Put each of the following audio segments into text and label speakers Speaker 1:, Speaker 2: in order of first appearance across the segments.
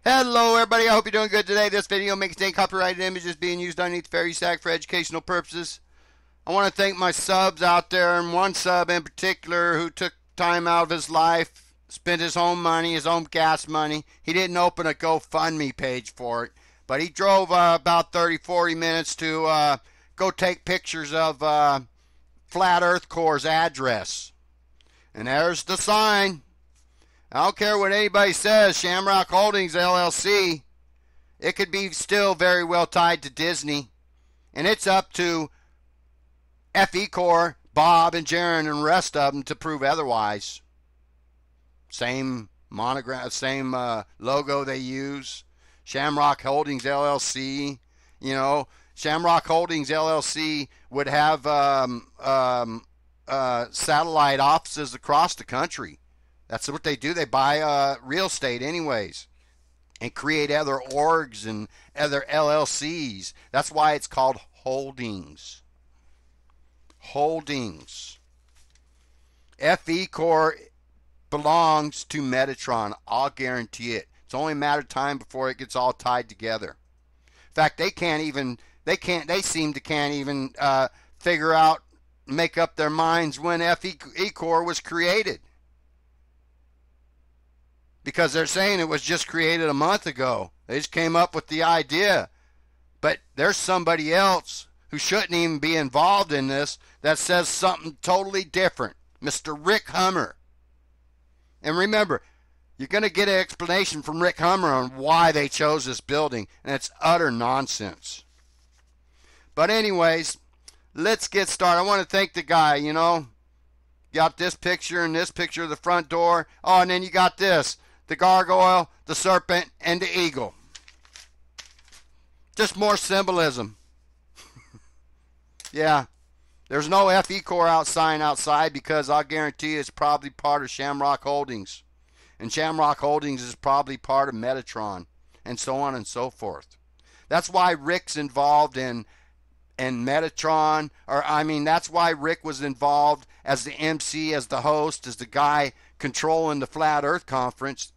Speaker 1: Hello everybody, I hope you're doing good today. This video may contain copyrighted images being used underneath fair use act for educational purposes. I want to thank my subs out there, and one sub in particular who took time out of his life, spent his own money, his own gas money. He didn't open a GoFundMe page for it, but he drove about 30-40 minutes to go take pictures of Flat Earth Core's address. And there's the sign. I don't care what anybody says, Shamrock Holdings LLC, it could be still very well tied to Disney. And it's up to FECORE, Bob and Jaron and the rest of them to prove otherwise. Same monogram, same logo they use. Shamrock Holdings LLC, you know, Shamrock Holdings LLC would have satellite offices across the country. That's what they do. They buy real estate anyways and create other orgs and other LLCs. That's why it's called holdings. Holdings. FECORE belongs to Metatron. I'll guarantee it. It's only a matter of time before it gets all tied together. In fact, they seem to can't even figure out, make up their minds when FECORE was created. Because they're saying it was just created a month ago. They just came up with the idea. But there's somebody else who shouldn't even be involved in this that says something totally different. Mr. Rick Hummer. And remember, you're going to get an explanation from Rick Hummer on why they chose this building. And it's utter nonsense. But anyways, let's get started. I want to thank the guy, you know. Got this picture and this picture of the front door. Oh, and then you got this. The gargoyle, the serpent, and the eagle. Just more symbolism. Yeah. There's no FECORE sign outside because I'll guarantee you it's probably part of Shamrock Holdings. And Shamrock Holdings is probably part of Metatron. And so on and so forth. That's why Rick's involved in Metatron. That's why Rick was involved as the MC, as the host, as the guy controlling the Flat Earth Conference.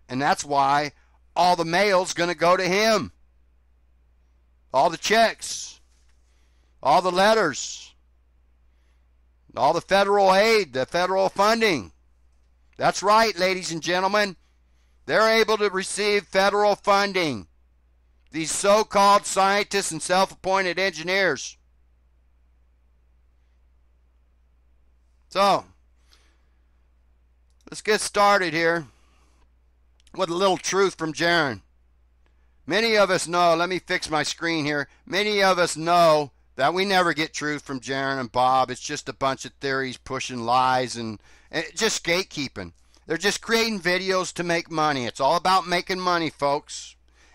Speaker 1: And that's why all the mail's going to go to him. All the checks, all the letters, all the federal aid, the federal funding. That's right, ladies and gentlemen. They're able to receive federal funding. These so-called scientists and self-appointed engineers. So, let's get started here with a little truth from Jaron. Many of us know, let me fix my screen here. Many of us know that we never get truth from Jaron and Bob. It's just a bunch of theories pushing lies and just gatekeeping. They're just creating videos to make money. It's all about making money, folks.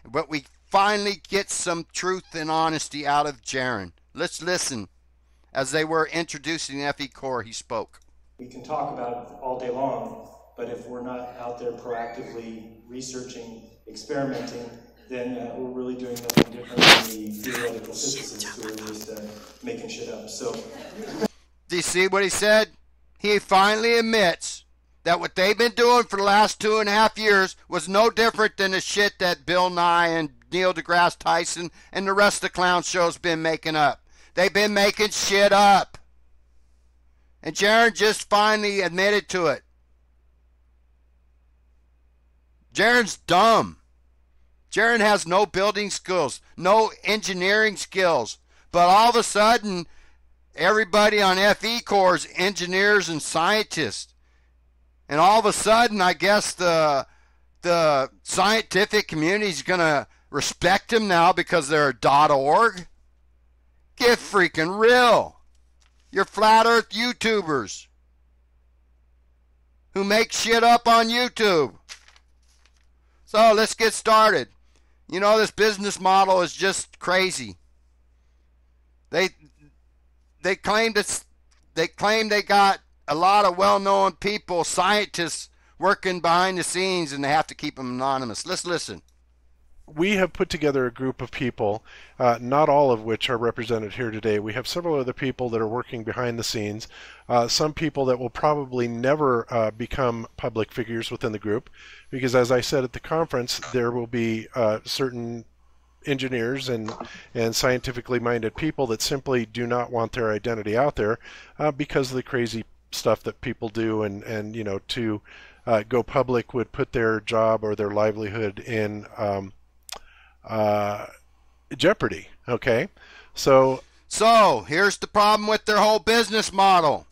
Speaker 1: But we finally get some truth and honesty out of Jaron. Let's listen. As they were introducing FECORE, he spoke.
Speaker 2: We can talk about it all day long, but if we're not out there proactively researching, experimenting, then we're really doing nothing different than the theoretical physicists who are just making shit up. So,
Speaker 1: do you see what he said? He finally admits that what they've been doing for the last 2.5 years was no different than the shit that Bill Nye and Neil deGrasse Tyson and the rest of the clown show's been making up. They've been making shit up. And Jaron just finally admitted to it. Jaron's dumb. Jaron has no building skills, no engineering skills. But all of a sudden, everybody on FECORE is engineers and scientists. And all of a sudden, I guess the scientific community is going to respect him now because they're a .org. Get freaking real. You're flat earth YouTubers who make shit up on YouTube. So let's get started. You know, this business model is just crazy. They claim they got a lot of well-known people, scientists, working behind the scenes, and they have to keep them anonymous. Let's listen.
Speaker 3: we have put together a group of people, not all of which are represented here today. We have several other people that are working behind the scenes, some people that will probably never become public figures within the group, because as I said at the conference, there will be certain engineers and scientifically minded people that simply do not want their identity out there because of the crazy stuff that people do, and you know, to go public would put their job or their livelihood in jeopardy. Okay, so
Speaker 1: here's the problem with their whole business model.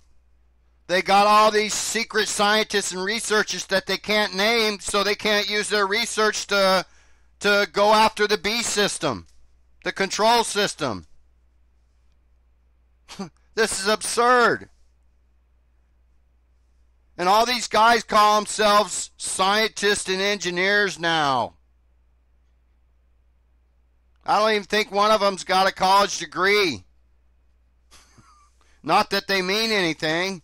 Speaker 1: They got all these secret scientists and researchers that they can't name, so they can't use their research to go after the B system, the control system. This is absurd. And all these guys call themselves scientists and engineers now. I don't even think one of them's got a college degree. Not that they mean anything,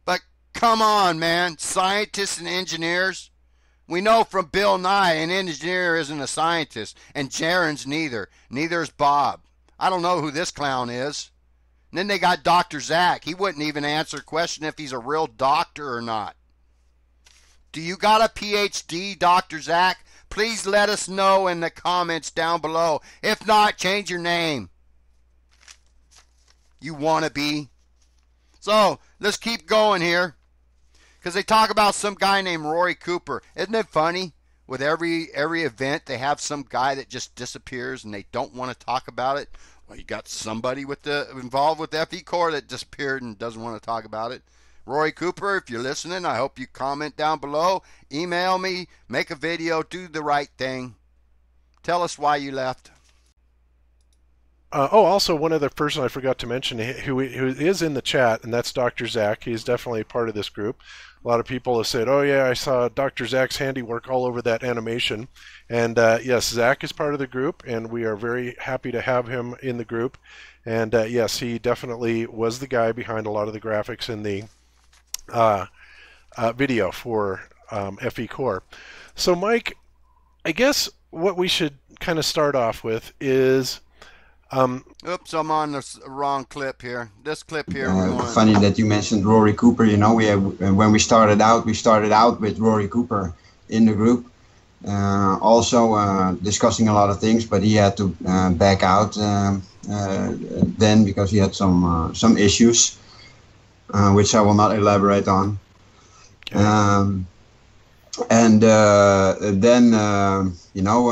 Speaker 1: but come on, man. Scientists and engineers. We know from Bill Nye an engineer isn't a scientist, and Jaron's neither. Neither is Bob. I don't know who this clown is. And then they got Dr. Zach. He wouldn't even answer a question if he's a real doctor or not. Do you got a PhD, Dr. Zach? Please let us know in the comments down below. If not, change your name. You wannabe. So, let's keep going here. Because they talk about some guy named Rory Cooper. Isn't it funny? With every event, they have some guy that just disappears and they don't want to talk about it. Well, you got somebody involved with FECORE that disappeared and doesn't want to talk about it. Rory Cooper, if you're listening, I hope you comment down below. Email me, make a video, do the right thing. Tell us why you left.
Speaker 3: Also, one other person I forgot to mention who is in the chat, and that's Dr. Zach. He's definitely part of this group. A lot of people have said, oh yeah, I saw Dr. Zach's handiwork all over that animation. And yes, Zach is part of the group, and we are very happy to have him in the group. And yes, he definitely was the guy behind a lot of the graphics in the video for FECORE. So Mike, I guess what we should kind of start off with is...
Speaker 1: Oops, I'm on the wrong clip here. This clip here.
Speaker 4: Funny that you mentioned Rory Cooper. You know, when we started out with Rory Cooper in the group. Also discussing a lot of things, but he had to back out then because he had some issues, which I will not elaborate on.
Speaker 3: Okay.
Speaker 4: Then you know.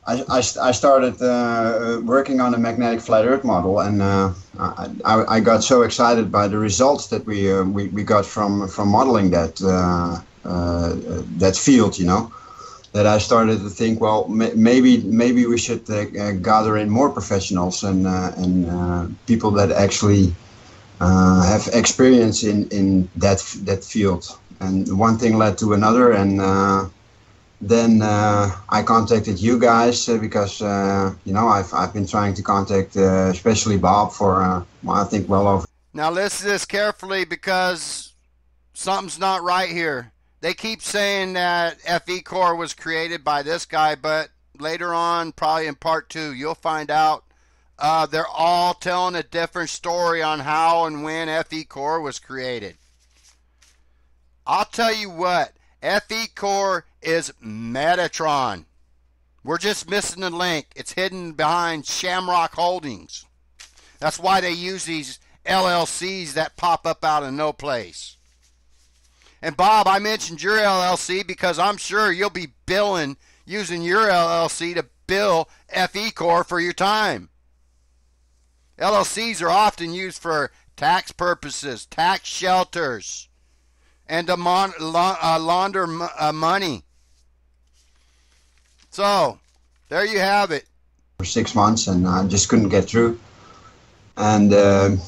Speaker 4: I started working on a magnetic flat Earth model, and I got so excited by the results that we got from modeling that that field, you know, that I started to think, well, maybe we should gather in more professionals and people that actually have experience in that field. And one thing led to another, and then I contacted you guys because you know, I've been trying to contact especially Bob for I think well over.
Speaker 1: Now listen to this carefully because something's not right here. They keep saying that FECORE was created by this guy, but later on, probably in part 2, you'll find out they're all telling a different story on how and when FECORE was created. I'll tell you what. FECORE is Metatron. We're just missing the link. It's hidden behind Shamrock Holdings. That's why they use these LLCs that pop up out of no place. And Bob, I mentioned your LLC because I'm sure you'll be billing using your LLC to bill FECORE for your time. LLCs are often used for tax purposes, tax shelters, and to launder money. So, there you have it.
Speaker 4: For 6 months, and I just couldn't get through. And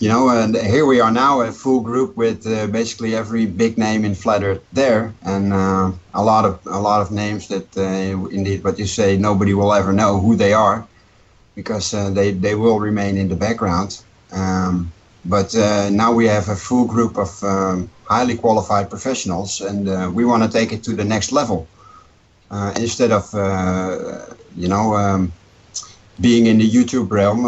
Speaker 4: you know, and here we are now, a full group with basically every big name in flat Earth there, and a lot of names that indeed, what you say, nobody will ever know who they are, because they will remain in the background. But now we have a full group of highly qualified professionals, and we want to take it to the next level. instead of being in the YouTube realm.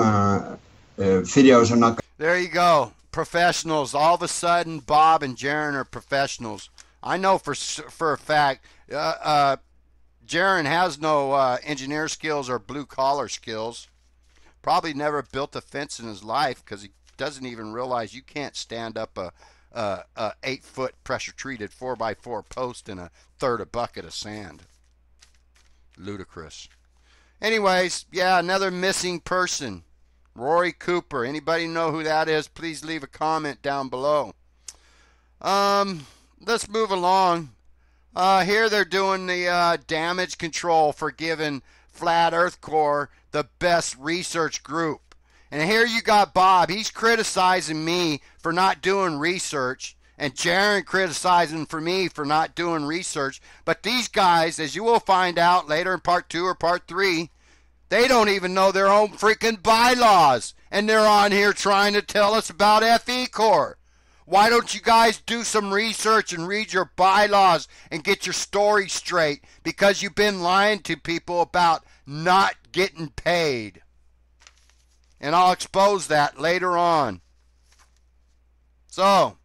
Speaker 4: Videos are not.
Speaker 1: There you go. Professionals. All of a sudden, Bob and Jaron are professionals. I know for a fact, Jaron has no engineer skills or blue-collar skills. Probably never built a fence in his life because he doesn't even realize you can't stand up a 8-foot pressure-treated 4x4 post in a third a bucket of sand. Ludicrous. Anyways, yeah, another missing person. Rory Cooper. Anybody know who that is? Please leave a comment down below. Let's move along. Here they're doing the damage control for giving Flat Earth Core the best research group. And here you got Bob. He's criticizing me for not doing research. And Jaron criticizing for me for not doing research. But these guys, as you will find out later in part 2 or part 3, they don't even know their own freaking bylaws. And they're on here trying to tell us about FECORE. Why don't you guys do some research and read your bylaws and get your story straight? Because you've been lying to people about not getting paid. And I'll expose that later on. So,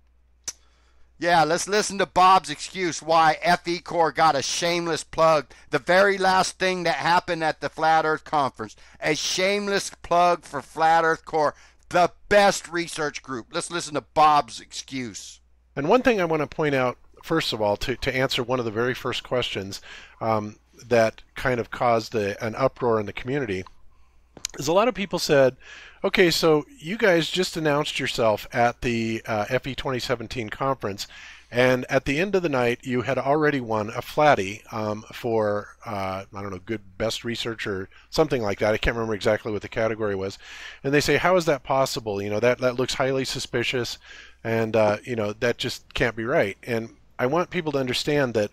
Speaker 1: yeah, let's listen to Bob's excuse why FECORE got a shameless plug. The very last thing that happened at the Flat Earth Conference. A shameless plug for Flat Earth Core, the best research group. Let's listen to Bob's excuse.
Speaker 3: And one thing I want to point out, first of all, to answer one of the very first questions that kind of caused an uproar in the community, is a lot of people said, okay, so you guys just announced yourself at the FE 2017 conference, and at the end of the night, you had already won a Flatty for, I don't know, good best research or something like that. I can't remember exactly what the category was. And they say, how is that possible? You know, that looks highly suspicious, and, you know, that just can't be right. And I want people to understand that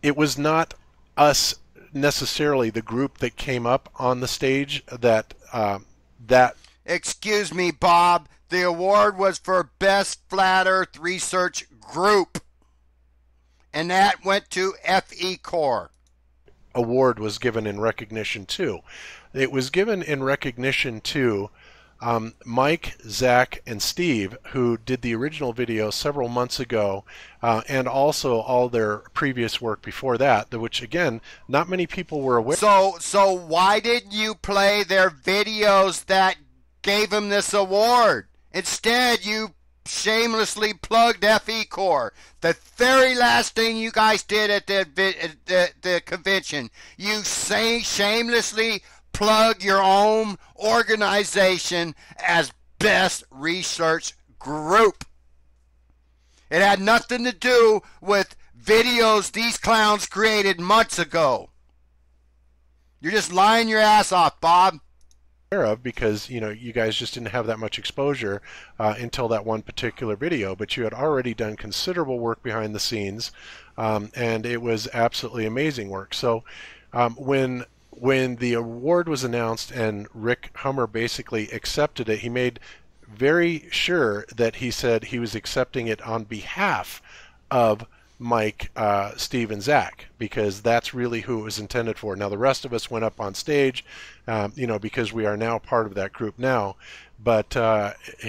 Speaker 3: it was not us necessarily, the group that came up on the stage, that
Speaker 1: Excuse me, Bob. The award was for Best Flat Earth Research Group. And that went to FECORE.
Speaker 3: Award was given in recognition to. It was given in recognition to Mike, Zach, and Steve, who did the original video several months ago, and also all their previous work before that, which, again, not many people were aware.
Speaker 1: So why didn't you play their videos that gave them this award? Instead, you shamelessly plugged FECORE. The very last thing you guys did at the convention, you shamelessly plug your own organization as best research group. It had nothing to do with videos these clowns created months ago. You're just lying your ass off, Bob.
Speaker 3: Of, because, you know, you guys just didn't have that much exposure until that one particular video, but you had already done considerable work behind the scenes, and it was absolutely amazing work. So when the award was announced and Rick Hummer basically accepted it, he made very sure that he said he was accepting it on behalf of Mike, Steve, and Zach, because that's really who it was intended for. Now, the rest of us went up on stage, you know, because we are now part of that group now. But,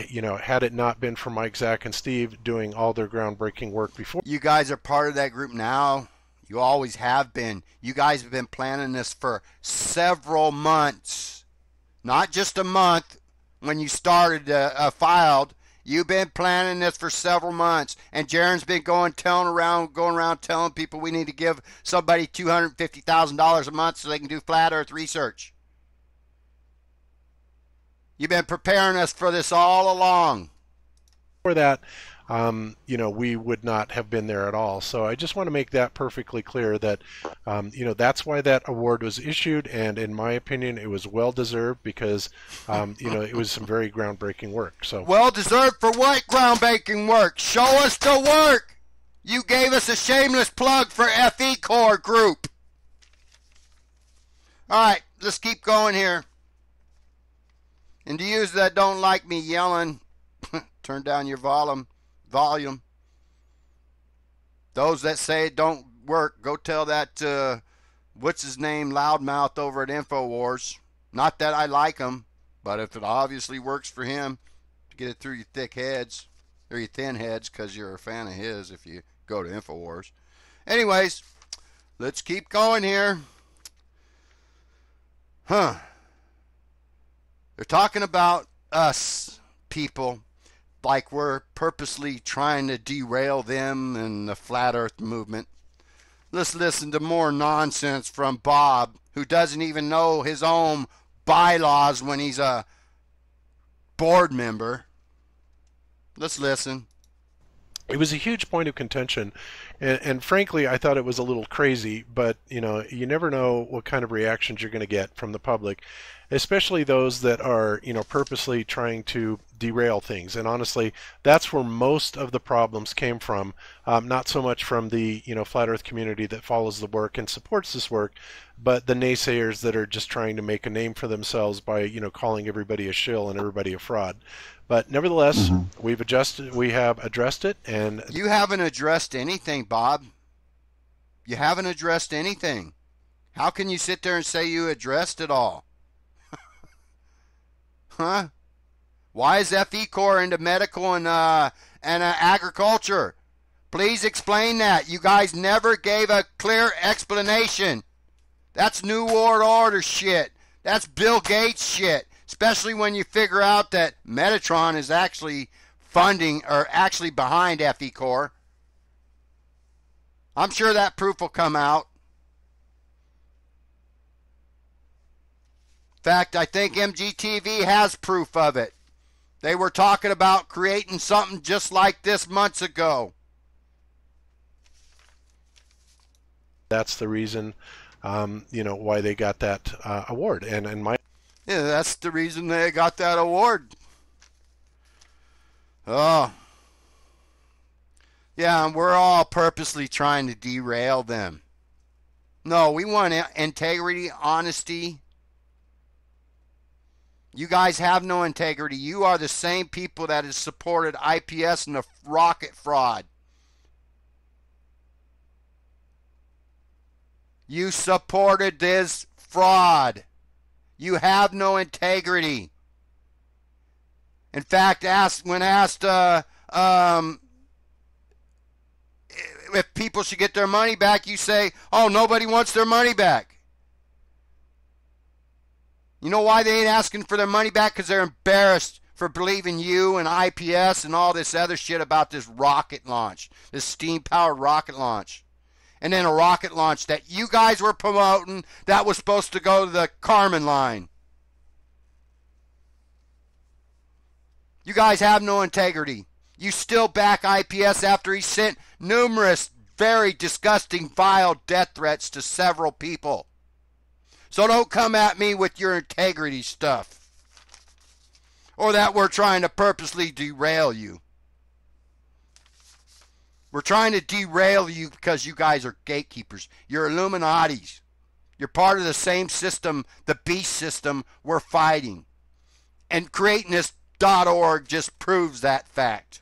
Speaker 3: you know, had it not been for Mike, Zach, and Steve doing all their groundbreaking work before.
Speaker 1: You guys are part of that group now. You always have been. You guys have been planning this for several months. Not just a month when you started filed. You've been planning this for several months, and Jaron's been going around telling people we need to give somebody $250,000 a month so they can do flat Earth research. You've been preparing us for this all along.
Speaker 3: For that, you know, we would not have been there at all. So I just want to make that perfectly clear that, you know, that's why that award was issued, and in my opinion, it was well deserved because, you know, it was some very groundbreaking work. So
Speaker 1: well deserved for what groundbreaking work? Show us the work. You gave us a shameless plug for FECORE group. All right, let's keep going here. And to you that don't like me yelling, turn down your volume. Those that say it don't work, go tell that what's his name, loudmouth over at InfoWars. Not that I like him, but if it obviously works for him to get it through your thick heads, or your thin heads, because you're a fan of his if you go to InfoWars. Anyways, let's keep going here. They're talking about us people like we're purposely trying to derail them and the flat earth movement. Let's listen to more nonsense from Bob, who doesn't even know his own bylaws when he's a board member. Let's listen.
Speaker 3: It was a huge point of contention, and frankly, I thought it was a little crazy, but you never know what kind of reactions you're going to get from the public, especially those that are, purposely trying to derail things. And honestly, that's where most of the problems came from, not so much from the, flat earth community that follows the work and supports this work, but the naysayers that are just trying to make a name for themselves by, calling everybody a shill and everybody a fraud. But nevertheless, we have addressed it. And
Speaker 1: you haven't addressed anything, Bob. You haven't addressed anything. How can you sit there and say you addressed it all? Huh? Why is FECORE into medical and agriculture? Please explain that. You guys never gave a clear explanation. That's New World Order shit. That's Bill Gates shit. Especially when you figure out that Metatron is actually funding or actually behind FECORE. I'm sure that proof will come out. In fact, I think MGTV has proof of it. They were talking about creating something just like this months ago.
Speaker 3: That's the reason, why they got that award. And
Speaker 1: yeah, that's the reason they got that award. Oh. Yeah, and we're all purposely trying to derail them. No, we want integrity, honesty. You guys have no integrity. You are the same people that has supported IPS and the rocket fraud. You supported this fraud. You have no integrity. In fact, when asked if people should get their money back, you say, oh, nobody wants their money back. You know why they ain't asking for their money back? Because they're embarrassed for believing you and IPS and all this other shit about this rocket launch, this steam-powered rocket launch. And then a rocket launch that you guys were promoting that was supposed to go to the Kármán line. You guys have no integrity. You still back IPS after he sent numerous very disgusting, vile death threats to several people. So don't come at me with your integrity stuff. Or that we're trying to purposely derail you. We're trying to derail you because you guys are gatekeepers. You're Illuminatis. You're part of the same system, the beast system we're fighting. And creating this .org just proves that fact.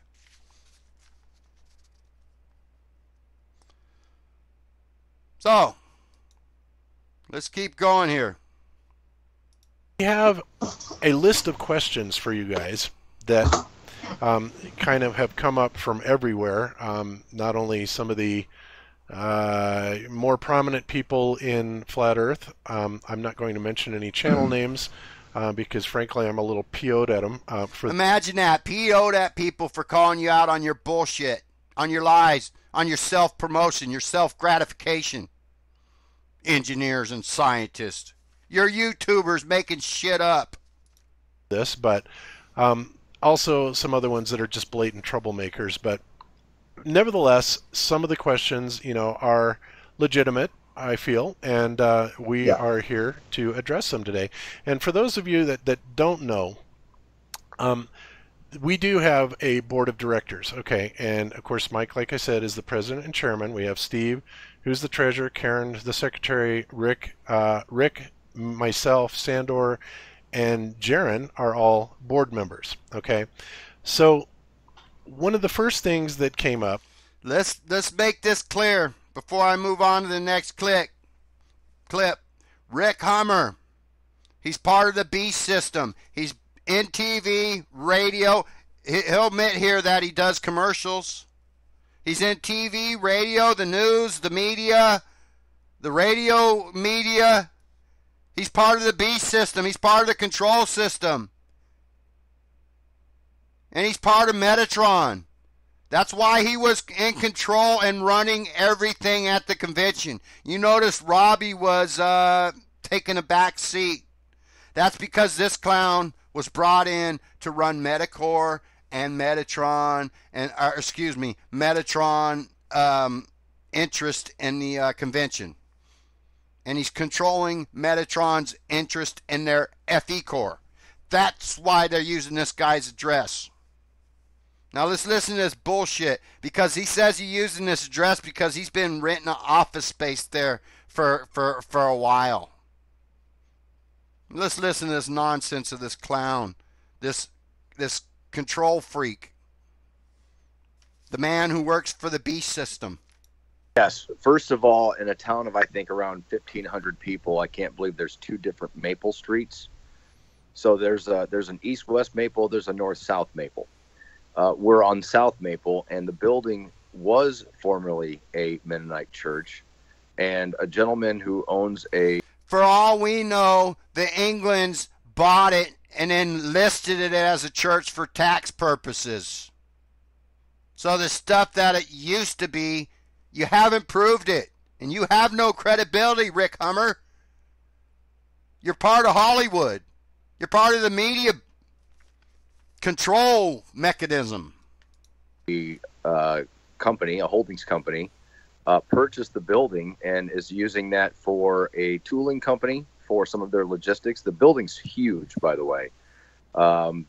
Speaker 1: So, let's keep going here.
Speaker 3: We have a list of questions for you guys that kind of have come up from everywhere. Not only some of the more prominent people in Flat Earth. I'm not going to mention any channel names because, frankly, I'm a little PO'd at them.
Speaker 1: Imagine that. PO'd at people for calling you out on your bullshit, on your lies, on your self-promotion, your self-gratification. Engineers and scientists. You're YouTubers making shit up.
Speaker 3: But also some other ones that are just blatant troublemakers. But nevertheless, some of the questions, are legitimate, I feel, and we are here to address them today. And for those of you that don't know, we do have a board of directors, okay? And of course, Mike, like I said, is the president and chairman. We have Steve, who's the treasurer, Karen, the secretary, Rick, myself, Sandor, and Jaron are all board members, okay? So one of the first things that came up.
Speaker 1: Let's make this clear before I move on to the next clip. clip. Rick Hummer. He's part of the beast system. He's in TV, radio. He'll admit here that he does commercials. He's in TV, radio, the news, the media, the radio media. He's part of the beast system. He's part of the control system. And he's part of Metatron. That's why he was in control and running everything at the convention. You notice Robbie was taking a back seat. That's because this clown was brought in to run Metacore and Metatron, and Metatron interest in the convention. And he's controlling Metatron's interest in their FECORE. That's why they're using this guy's address. Now let's listen to this bullshit, because he says he's using this address because he's been renting an office space there for a while. Let's listen to this nonsense of this clown, this control freak, the man who works for the beast system.
Speaker 5: Yes. First of all, in a town of, I think, around 1,500 people, I can't believe there's two different Maple Streets. So there's an east-west Maple, there's a north-south Maple. We're on South Maple, and the building was formerly a Mennonite church, and a gentleman who owns a...
Speaker 1: For all we know, the Englands bought it and then listed it as a church for tax purposes. So the stuff that it used to be, you haven't proved it. And you have no credibility, Rick Hummer. You're part of Hollywood. You're part of the media control mechanism.
Speaker 5: The company, a holdings company, purchased the building and is using that for a tooling company for some of their logistics. The building's huge, by the way.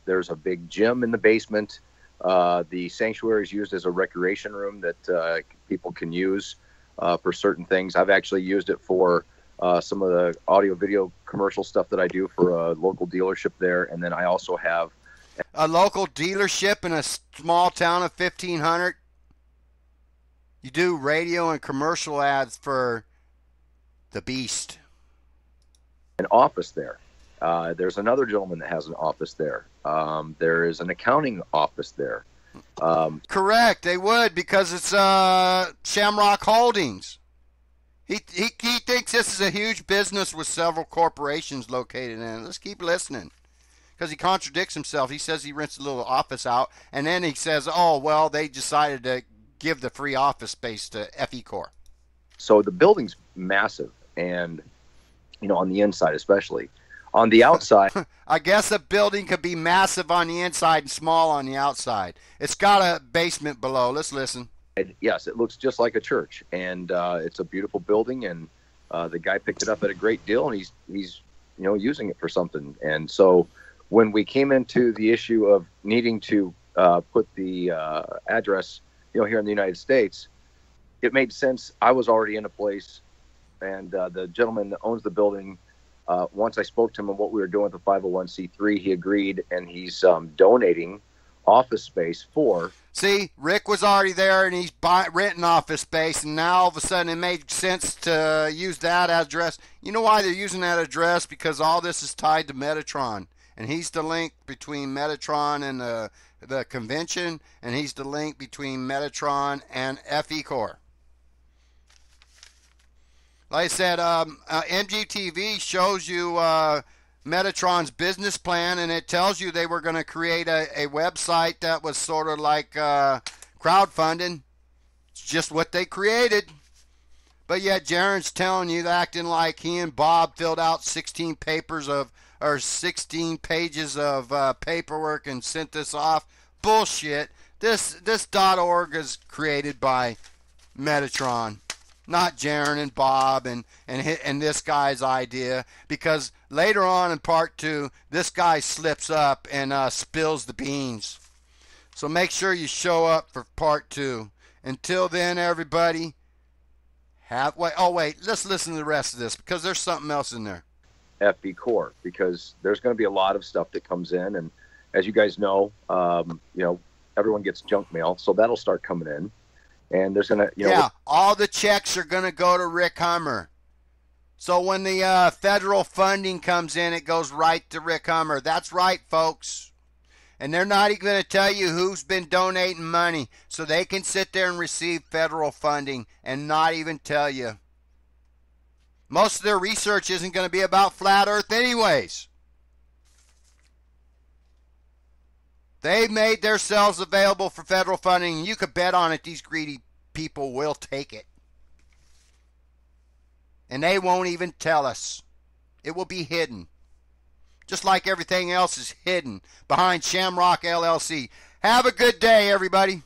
Speaker 5: There's a big gym in the basement. The sanctuary is used as a recreation room that people can use for certain things. I've actually used it for some of the audio video commercial stuff that I do for a local dealership there. And then I also have
Speaker 1: a local dealership in a small town of 1,500. You do radio and commercial ads for the beast.
Speaker 5: An office there. There's another gentleman that has an office there. There is an accounting office there.
Speaker 1: Correct. They would, because it's Shamrock Holdings. He thinks this is a huge business with several corporations located in it. Let's keep listening, because he contradicts himself. He says he rents a little office out, and then he says, oh, well, they decided to give the free office space to FECORE.
Speaker 5: So the building's massive, and, you know, on the inside especially. On the outside...
Speaker 1: I guess a building could be massive on the inside and small on the outside. It's got a basement below. Let's listen.
Speaker 5: Yes, it looks just like a church, and it's a beautiful building, and the guy picked it up at a great deal, and he's using it for something. And so when we came into the issue of needing to put the address, here in the United States, it made sense. I was already in a place, and the gentleman that owns the building, once I spoke to him on what we were doing with the 501c3, he agreed, and he's donating office space for...
Speaker 1: See, Rick was already there, and he's renting office space, and now all of a sudden it made sense to use that address. You know why they're using that address? Because all this is tied to Metatron, and he's the link between Metatron and the convention, and he's the link between Metatron and FECORE. Like I said, MGTV shows you Metatron's business plan, and it tells you they were going to create a website that was sort of like crowdfunding. It's just what they created. But yet Jaron's telling you, acting like he and Bob filled out 16 pages of paperwork and sent this off. Bullshit. This .org is created by Metatron, not Jaron and Bob and this guy's idea, because later on in part 2, this guy slips up and spills the beans. So make sure you show up for part 2. Until then, everybody, let's listen to the rest of this, because there's something else in there.
Speaker 5: FECORE, because there's going to be a lot of stuff that comes in, and as you guys know, everyone gets junk mail, so that'll start coming in. And there's going to,
Speaker 1: all the checks are going to go to Rick Hummer. So when the federal funding comes in, it goes right to Rick Hummer. That's right, folks. And they're not even going to tell you who's been donating money, so they can sit there and receive federal funding and not even tell you. Most of their research isn't going to be about flat earth anyways. They made themselves available for federal funding, and you could bet on it these greedy people will take it. And they won't even tell us. It will be hidden. Just like everything else is hidden behind Shamrock LLC. Have a good day, everybody.